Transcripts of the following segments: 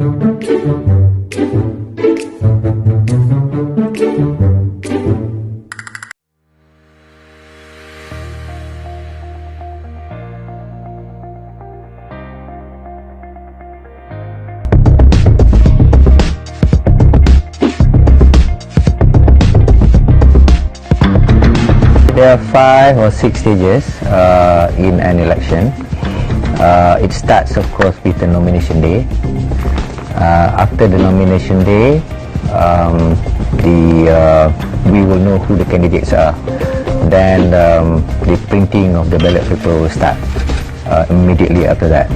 There are 5 or 6 stages in an election. It starts, of course, with the nomination day. After the nomination day, we will know who the candidates are. Then the printing of the ballot paper will start immediately after that,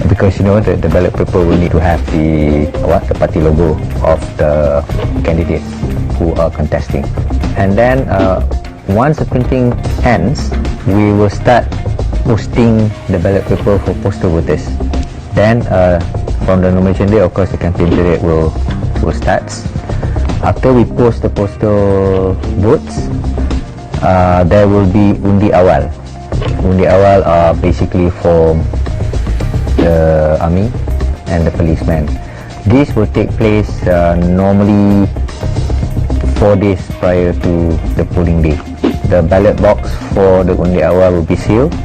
because you know the ballot paper will need to have the party logo of the candidates who are contesting. And then once the printing ends, we will start posting the ballot paper for postal voters. Then from the nomination day, of course, the campaign period will start. After we post the postal votes, there will be undi awal. Undi awal are basically for the army and the policemen. This will take place normally 4 days prior to the polling day. The ballot box for the undi awal will be sealed.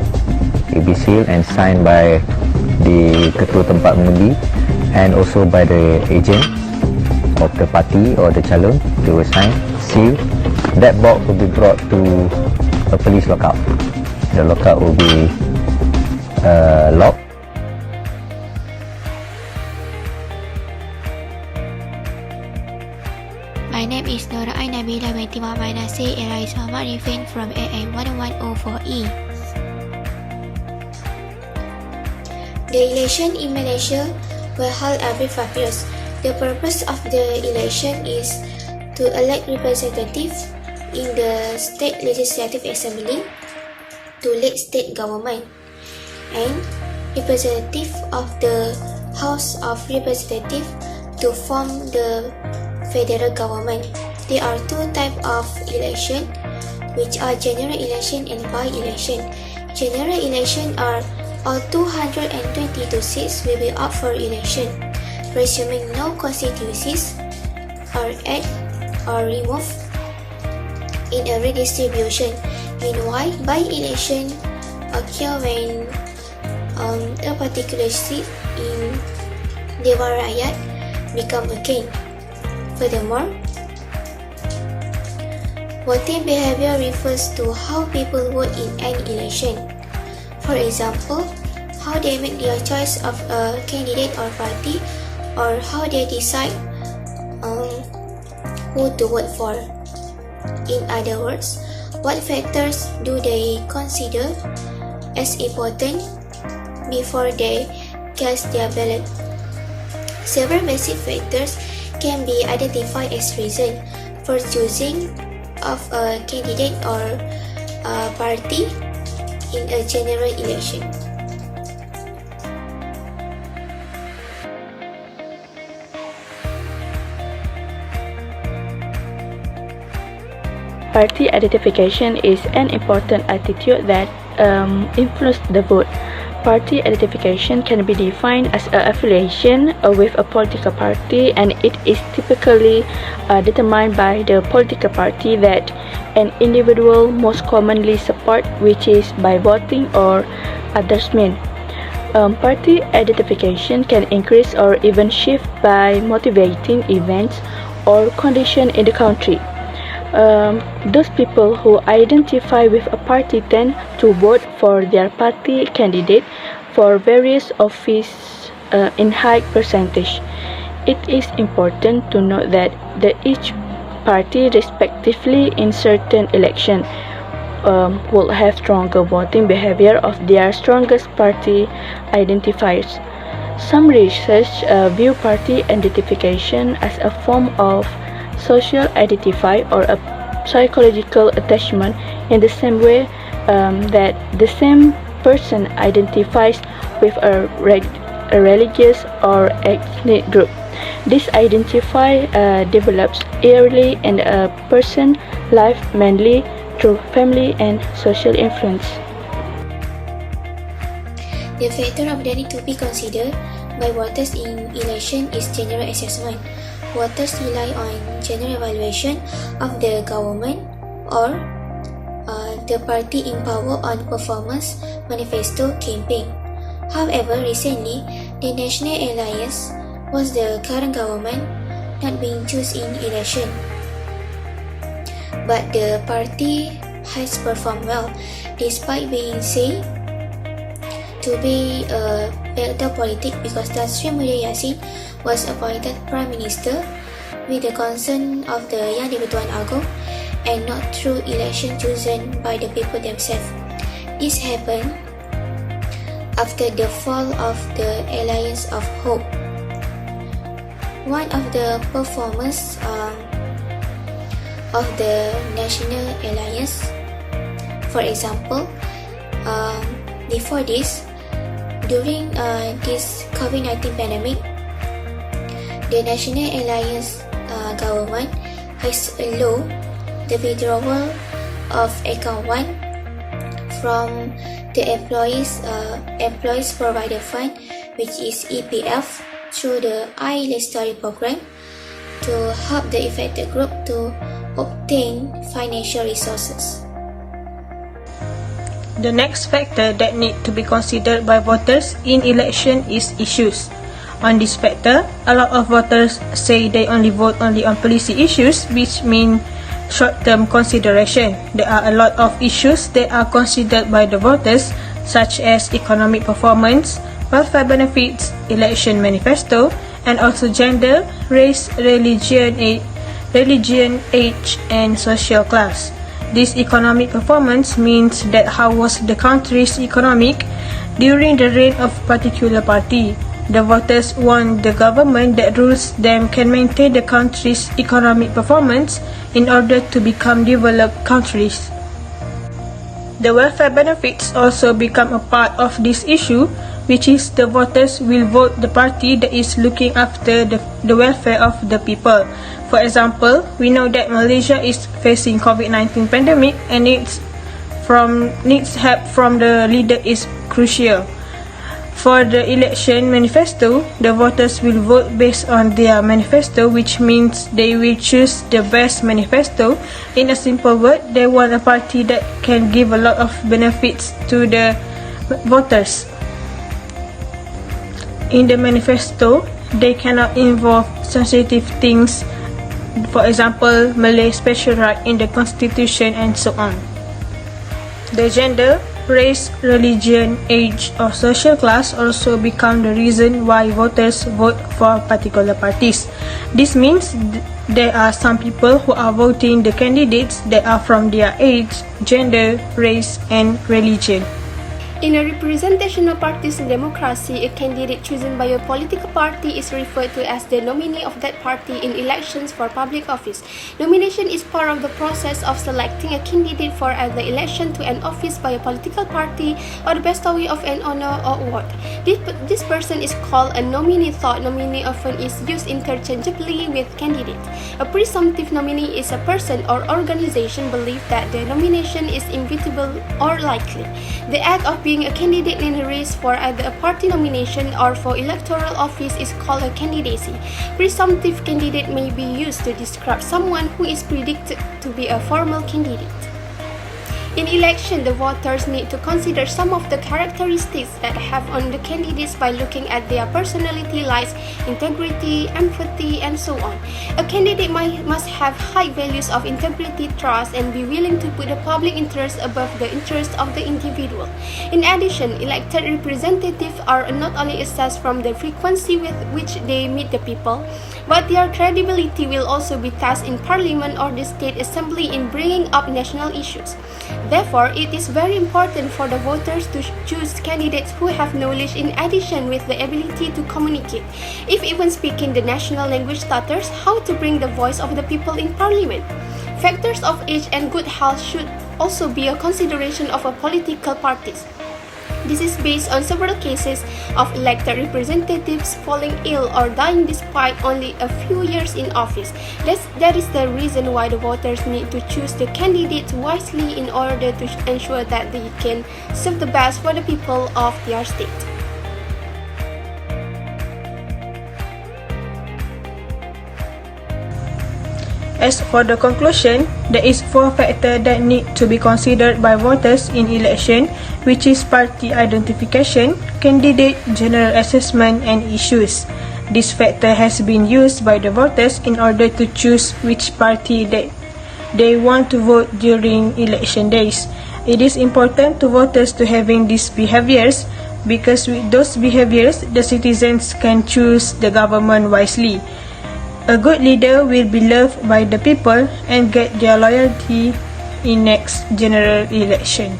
It will be sealed and signed by the ketua tempat mengundi and also by the agent of the party or the calon. They will sign, seal. That box will be brought to a police lockup. The lockup will be locked. My name is Nora Ainabila binti Muhammad Nasir Erais Muhammad Rifin from AA 10104E. The election in Malaysia will held every 5 years. The purpose of the election is to elect representatives in the State Legislative Assembly to lead state government and representative of the House of Representatives to form the federal government. There are 2 types of election, which are general election and by-election. General election are all 222 seats will be up for election, presuming no constituencies are added or removed in a redistribution. Meanwhile, by-election occur when a particular seat in Dewan Rakyat become vacant. Furthermore, voting behavior refers to how people vote in an election. For example, how they make their choice of a candidate or party, or how they decide who to vote for. In other words, what factors do they consider as important before they cast their ballot? Several basic factors can be identified as reason for choosing of a candidate or a party in a general election. Party identification is an important attitude that influences the vote. Party identification can be defined as an affiliation with a political party, and it is typically determined by the political party that an individual most commonly supports, which is by voting or others means. Party identification can increase or even shift by motivating events or conditions in the country. Those people who identify with a party tend to vote for their party candidate for various offices in high percentage. It is important to note that each party, respectively in certain election, will have stronger voting behavior of their strongest party identifiers. Some research view party identification as a form of social identify or a psychological attachment, in the same way that the same person identifies with a religious or ethnic group. This identify develops early in a person's life, mainly through family and social influence. The factors that need to be considered by voters in election is general assessment. Voters rely on general evaluation of the government or the party in power on performance manifesto campaign. However, recently, the National Alliance was the current government not being chosen in election. But the party has performed well despite being said to be a backdoor politic because Tan Sri Mulia Yassin was appointed Prime Minister with the consent of the Yang di-Pertuan Agong and not through election chosen by the people themselves. This happened after the fall of the Alliance of Hope. One of the performers of the National Alliance, for example, before this, during this COVID-19 pandemic, the National Alliance government has allowed the withdrawal of account 1 from the employees provided fund, which is EPF, through the iLestari program to help the affected group to obtain financial resources. The next factor that need to be considered by voters in election is issues. On this factor, a lot of voters say they only vote on policy issues, which mean short-term consideration. There are a lot of issues that are considered by the voters, such as economic performance, welfare benefits, election manifesto, and also gender, race, religion, age, and social class. This economic performance means that how was the country's economic during the reign of particular party. The voters want the government that rules them can maintain the country's economic performance in order to become developed countries. The welfare benefits also become a part of this issue, which is the voters will vote the party that is looking after the welfare of the people. For example, we know that Malaysia is facing COVID-19 pandemic and needs help from the leader is crucial. For the election manifesto, the voters will vote based on their manifesto, which means they will choose the best manifesto. In a simple word, they want a party that can give a lot of benefits to the voters. In the manifesto, they cannot involve sensitive things, for example, Malay special right in the constitution and so on. The gender, race, religion, age, or social class also become the reason why voters vote for particular parties. This means there are some people who are voting the candidates that are from their age, gender, race, and religion. In a representational party's democracy, a candidate chosen by a political party is referred to as the nominee of that party in elections for public office. Nomination is part of the process of selecting a candidate for either election to an office by a political party or the bestowing of an honor or award. This person is called a nominee, though nominee often is used interchangeably with candidate. A presumptive nominee is a person or organization believed that the nomination is inevitable or likely. The act of being a candidate in a race for either a party nomination or for electoral office is called a candidacy. Presumptive candidate may be used to describe someone who is predicted to be a formal candidate. In election, the voters need to consider some of the characteristics that have on the candidates by looking at their personality, likes, integrity, empathy, and so on. A candidate must have high values of integrity, trust, and be willing to put the public interest above the interest of the individual. In addition, elected representatives are not only assessed from the frequency with which they meet the people, but their credibility will also be tested in Parliament or the State Assembly in bringing up national issues. Therefore, it is very important for the voters to choose candidates who have knowledge in addition with the ability to communicate. If even speaking the national language stutters, how to bring the voice of the people in Parliament. Factors of age and good health should also be a consideration of a political parties. This is based on several cases of elected representatives falling ill or dying despite only a few years in office. That is the reason why the voters need to choose the candidates wisely in order to ensure that they can serve the best for the people of their state. As for the conclusion, there is 4 factors that need to be considered by voters in election, which is party identification, candidate general assessment, and issues. This factor has been used by the voters in order to choose which party they want to vote during election days. It is important to voters to having these behaviors because with those behaviors, the citizens can choose the government wisely. A good leader will be loved by the people and get their loyalty in next general election.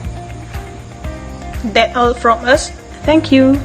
That's all from us. Thank you.